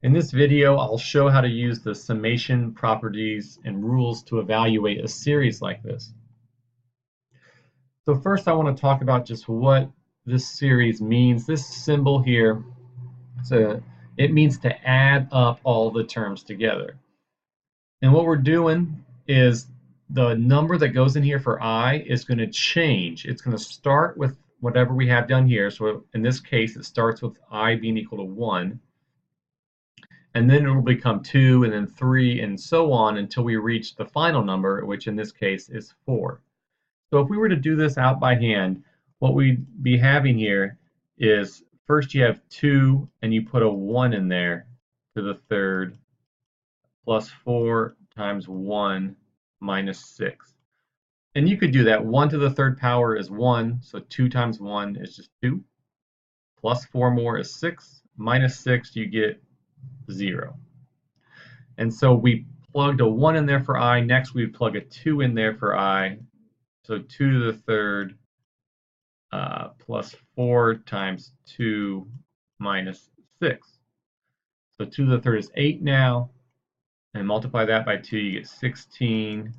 In this video, I'll show how to use the summation properties and rules to evaluate a series like this. So first I want to talk about just what this series means. This symbol here, it means to add up all the terms together. And what we're doing is the number that goes in here for I is going to change. It's going to start with whatever we have done here. So in this case, it starts with I being equal to 1. And then it will become 2, and then 3, and so on until we reach the final number, which in this case is 4. So if we were to do this out by hand, what we'd be having here is first you have 2, and you put a 1 in there to the third, plus 4 times 1 minus 6. And you could do that. 1 to the third power is 1, so 2 times 1 is just 2. Plus 4 more is 6. Minus 6, you get 0. And so we plugged a 1 in there for I. Next, we plug a 2 in there for I. So 2 to the third plus 4 times 2 minus 6. So 2 to the third is 8 now. And multiply that by 2, you get 16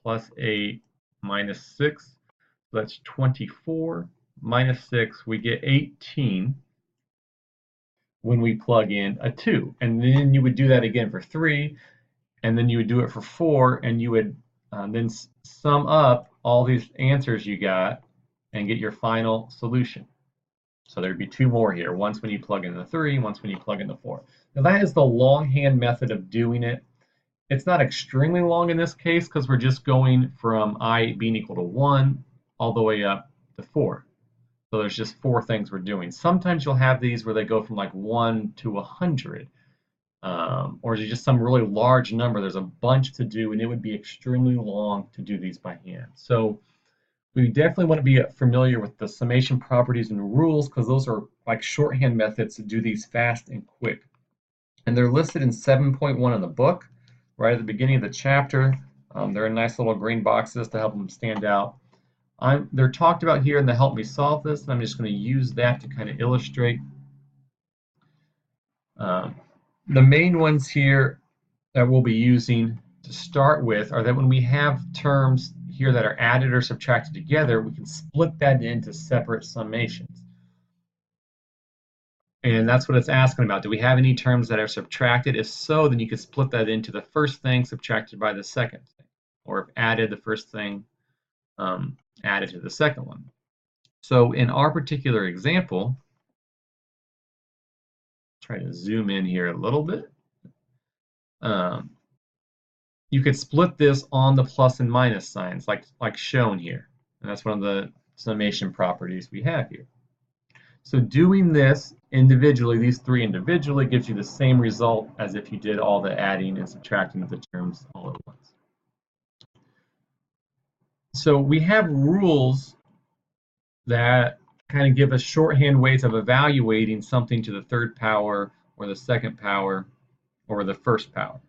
plus 8 minus 6. So that's 24 minus 6. We get 18. When we plug in a 2. And then you would do that again for 3, and then you would do it for 4, and you would then sum up all these answers you got and get your final solution. So there'd be 2 more here, once when you plug in the 3, once when you plug in the 4. Now that is the longhand method of doing it. It's not extremely long in this case because we're just going from I being equal to 1 all the way up to 4. So there's just 4 things we're doing. Sometimes you'll have these where they go from like 1 to 100, or just some really large number. There's a bunch to do, and it would be extremely long to do these by hand. So we definitely want to be familiar with the summation properties and rules because those are like shorthand methods to do these fast and quick. And they're listed in 7.1 in the book, right at the beginning of the chapter. They're in nice little green boxes to help them stand out. They're talked about here in the Help Me Solve This, and I'm just going to use that to kind of illustrate. The main ones here that we'll be using to start with are that when we have terms here that are added or subtracted together, we can split that into separate summations. And that's what it's asking about. Do we have any terms that are subtracted? If so, then you could split that into the first thing subtracted by the second thing, or if added, the first thing added to the second one. So in our particular example, try to zoom in here a little bit. You could split this on the plus and minus signs like shown here. And that's one of the summation properties we have here. So doing this individually, these 3 individually, gives you the same result as if you did all the adding and subtracting of the terms all at once. So we have rules that kind of give us shorthand ways of evaluating something to the third power or the second power or the first power.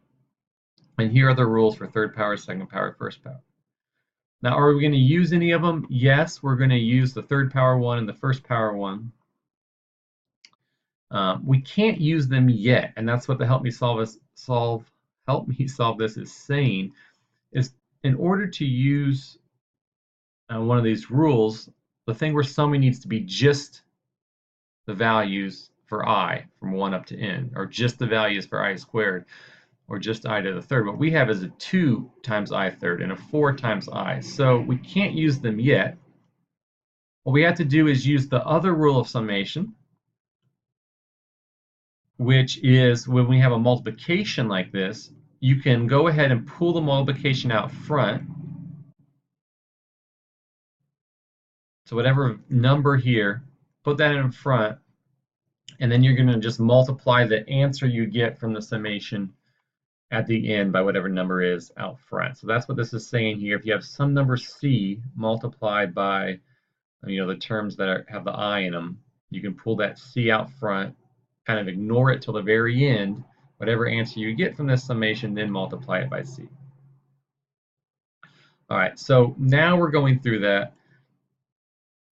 And here are the rules for third power, second power, first power. Now, are we going to use any of them? Yes, we're going to use the third power one and the first power one. We can't use them yet, and that's what the Help Me Solve This is saying, is in order to use one of these rules, the thing we're summing needs to be just the values for I from 1 up to n, or just the values for I squared, or just I to the third. What we have is a 2 times I third and a 4 times I. So we can't use them yet. What we have to do is use the other rule of summation, which is when we have a multiplication like this, you can go ahead and pull the multiplication out front. So whatever number here, put that in front, and then you're going to just multiply the answer you get from the summation at the end by whatever number is out front. So that's what this is saying here. If you have some number C multiplied by the terms that have the I in them, you can pull that C out front, kind of ignore it till the very end, whatever answer you get from this summation, then multiply it by C. All right, so now we're going through that.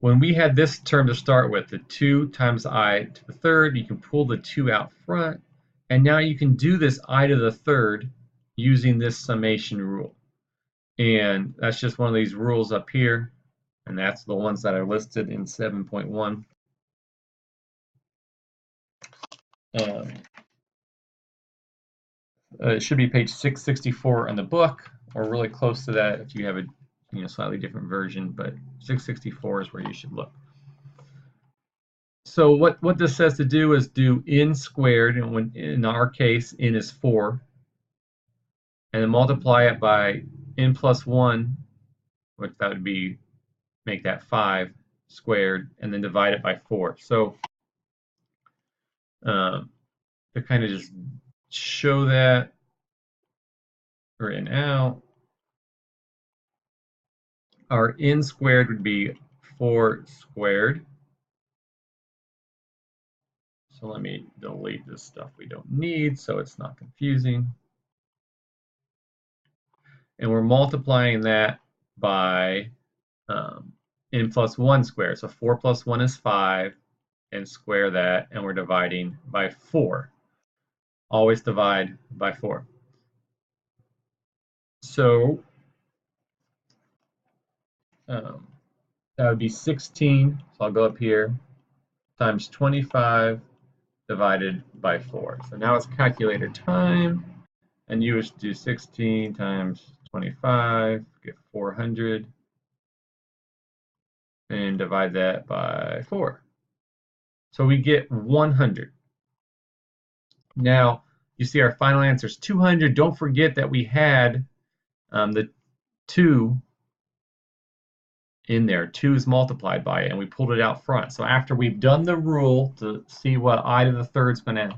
When we had this term to start with, the 2 times I to the third, you can pull the 2 out front, And now you can do this I to the third using this summation rule. And that's just one of these rules up here. And that's the ones that are listed in 7.1. It should be page 664 in the book, or really close to that if you have a slightly different version, but 664 is where you should look. So what this says to do is do n squared, and when in our case n is 4, and then multiply it by n plus 1, which that would be, make that 5 squared, and then divide it by 4. So to kind of just show that written out, our n squared would be 4 squared. So let me delete this stuff we don't need so it's not confusing. And we're multiplying that by n plus 1 squared. So 4 plus 1 is 5, and square that, and we're dividing by 4. Always divide by 4. So that would be 16, so I'll go up here, times 25 divided by 4. So now it's calculator time, and you would do 16 times 25, get 400, and divide that by 4. So we get 100. Now, you see our final answer is 200. Don't forget that we had the 2 in there. 2 is multiplied by it, and we pulled it out front. So after we've done the rule to see what I to the third is going to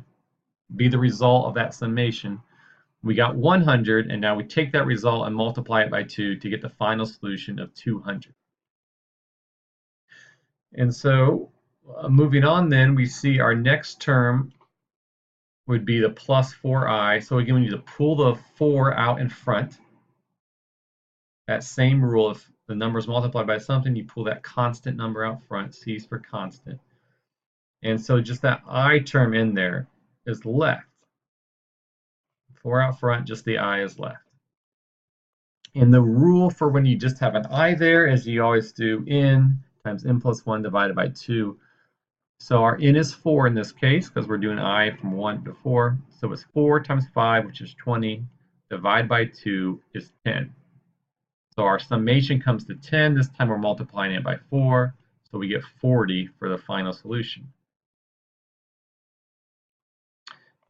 be the result of that summation, we got 100, and now we take that result and multiply it by 2 to get the final solution of 200. And so moving on then, we see our next term would be the plus 4i. So again, we need to pull the 4 out in front. That same rule, if the number is multiplied by something, you pull that constant number out front. C is for constant. And so just that I term in there is left. 4 out front, just the I is left. And the rule for when you just have an I there is you always do n times n plus 1 divided by 2. So our n is 4 in this case because we're doing I from 1 to 4. So it's 4 times 5, which is 20, divided by 2 is 10. So our summation comes to 10. This time we're multiplying it by 4. So we get 40 for the final solution.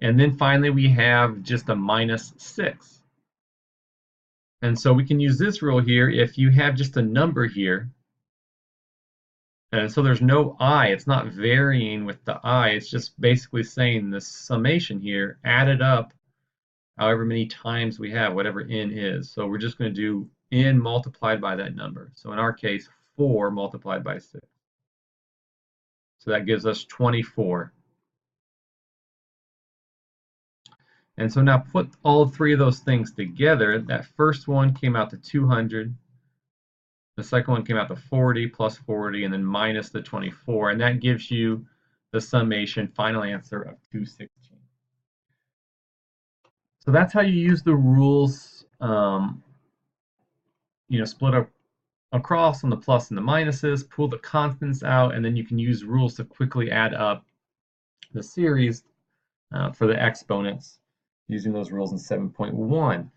And then finally we have just a minus 6. And so we can use this rule here if you have just a number here. And so there's no I, it's not varying with the I, it's just basically saying the summation here added up however many times we have, whatever n is. So we're just going to do n multiplied by that number. So in our case, 4 multiplied by 6. So that gives us 24. And so now put all 3 of those things together. That first one came out to 200. The second one came out to 40 plus 40 and then minus the 24. And that gives you the summation final answer of 216. So that's how you use the rules, split up across on the plus and the minuses, pull the constants out, and then you can use rules to quickly add up the series for the exponents using those rules in 7.1.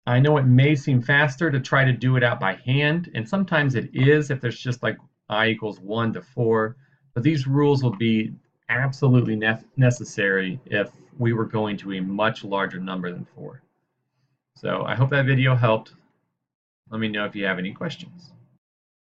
I know it may seem faster to try to do it out by hand, and sometimes it is if there's just like I equals 1 to 4, but these rules will be absolutely necessary if we were going to a much larger number than 4. So I hope that video helped. Let me know if you have any questions.